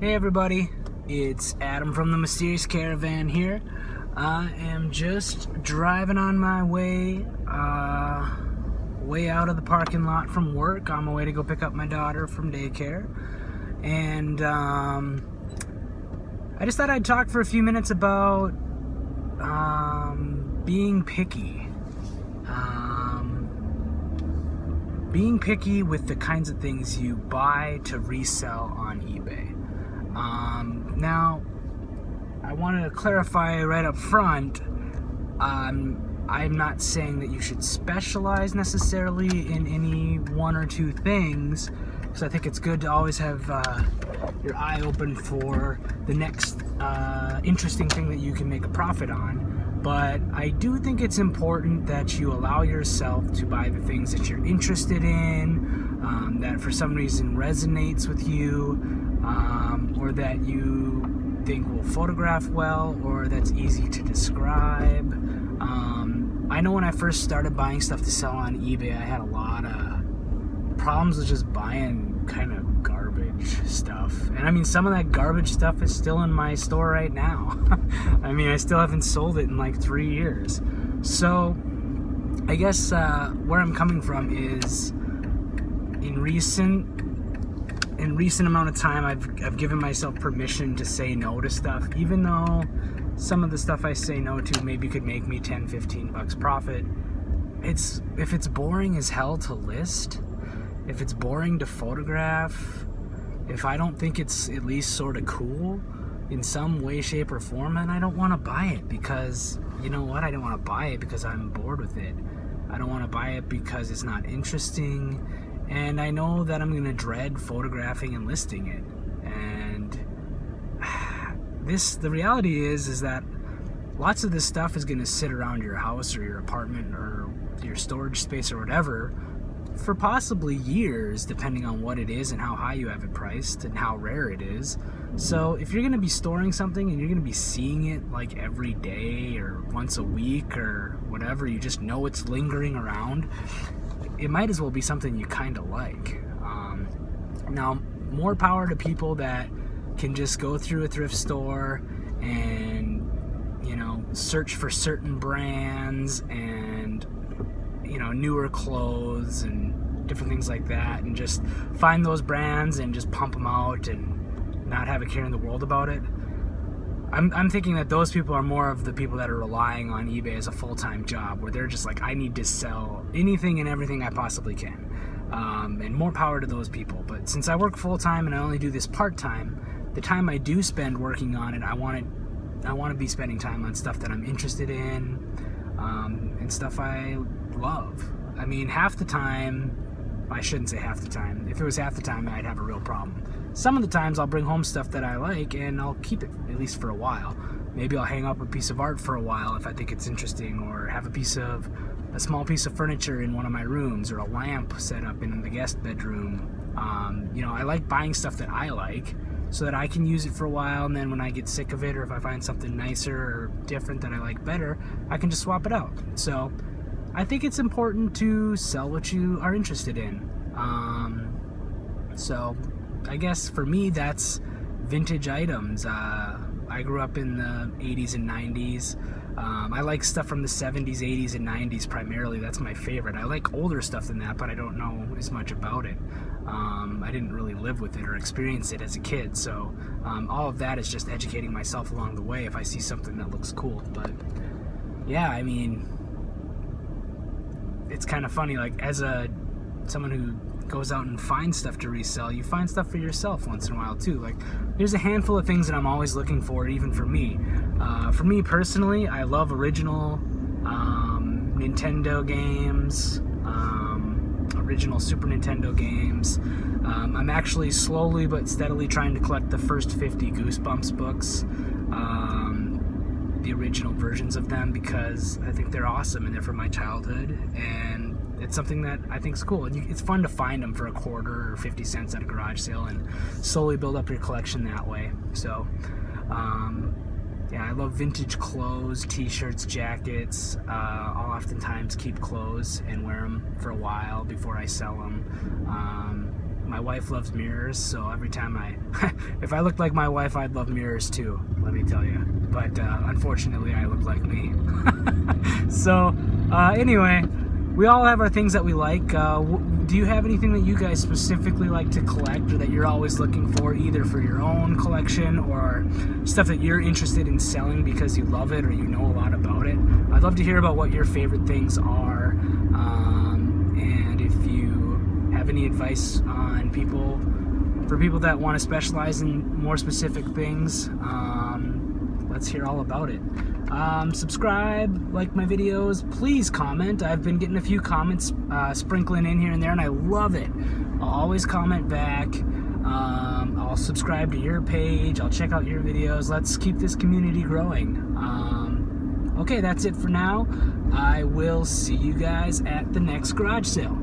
Hey everybody, it's Adam from the Mysterious Caravan here. I am just driving on my way out of the parking lot from work on my way to go pick up my daughter from daycare. And I just thought I'd talk for a few minutes about being picky. Being picky with the kinds of things you buy to resell on eBay. Now, I want to clarify right up front, I'm not saying that you should specialize necessarily in any one or two things, because I think it's good to always have your eye open for the next interesting thing that you can make a profit on. But I do think it's important that you allow yourself to buy the things that you're interested in, that for some reason resonates with you, or that you think will photograph well, or that's easy to describe. I know when I first started buying stuff to sell on eBay, I had a lot of problems with just buying kind of garbage stuff. And I mean, some of that garbage stuff is still in my store right now. I mean, I still haven't sold it in like 3 years. So I guess where I'm coming from is in recent amount of time, I've given myself permission to say no to stuff, even though some of the stuff I say no to maybe could make me 10, 15 bucks profit. If it's boring as hell to list, if it's boring to photograph, if I don't think it's at least sort of cool in some way, shape, or form, then I don't want to buy it, because, you know what, I don't want to buy it because I'm bored with it. I don't want to buy it because it's not interesting, and I know that I'm going to dread photographing and listing it. And the reality is that lots of this stuff is going to sit around your house or your apartment or your storage space or whatever for possibly years, depending on what it is and how high you have it priced and how rare it is. So if you're going to be storing something and you're going to be seeing it like every day or once a week or whatever, you just know it's lingering around, it might as well be something you kind of like. Now, more power to people that can just go through a thrift store and, you know, search for certain brands and, you know, newer clothes and different things like that, and just find those brands and just pump them out and not have a care in the world about it. I'm thinking that those people are more of the people that are relying on eBay as a full-time job, where they're just like, I need to sell anything and everything I possibly can. And more power to those people. But since I work full-time and I only do this part-time, the time I do spend working on it, I want to be spending time on stuff that I'm interested in, and stuff I love. I mean, half the time, I shouldn't say half the time. If it was half the time, I'd have a real problem. Some of the times I'll bring home stuff that I like and I'll keep it, at least for a while. Maybe I'll hang up a piece of art for a while if I think it's interesting, or have a small piece of furniture in one of my rooms, or a lamp set up in the guest bedroom. You know, I like buying stuff that I like so that I can use it for a while, and then when I get sick of it, or if I find something nicer or different that I like better, I can just swap it out. So I think it's important to sell what you are interested in. So I guess for me, that's vintage items. I grew up in the 80s and 90s. I like stuff from the 70s, 80s, and 90s primarily. That's my favorite. I like older stuff than that, but I don't know as much about it. I didn't really live with it or experience it as a kid, so all of that is just educating myself along the way if I see something that looks cool. But yeah, I mean, it's kind of funny, like, as someone who goes out and finds stuff to resell, you find stuff for yourself once in a while too. Like, there's a handful of things that I'm always looking for, even for me. For me personally, I love original Nintendo games, original Super Nintendo games. I'm actually slowly but steadily trying to collect the first 50 Goosebumps books, the original versions of them, because I think they're awesome and they're from my childhood, and it's something that I think is cool. And it's fun to find them for a quarter or 50 cents at a garage sale and slowly build up your collection that way. So yeah, I love vintage clothes, t-shirts, jackets. I'll oftentimes keep clothes and wear them for a while before I sell them. My wife loves mirrors, so every time if I looked like my wife, I'd love mirrors too, let me tell you. But unfortunately, I look like me. So anyway, we all have our things that we like. Do you have anything that you guys specifically like to collect, or that you're always looking for, either for your own collection or stuff that you're interested in selling because you love it or you know a lot about it? I'd love to hear about what your favorite things are, and if you have any advice on for people that want to specialize in more specific things. Let's hear all about it. Subscribe, like my videos, please comment. I've been getting a few comments sprinkling in here and there, and I love it. I'll always comment back. I'll subscribe to your page. I'll check out your videos. Let's keep this community growing. Okay, that's it for now. I will see you guys at the next garage sale.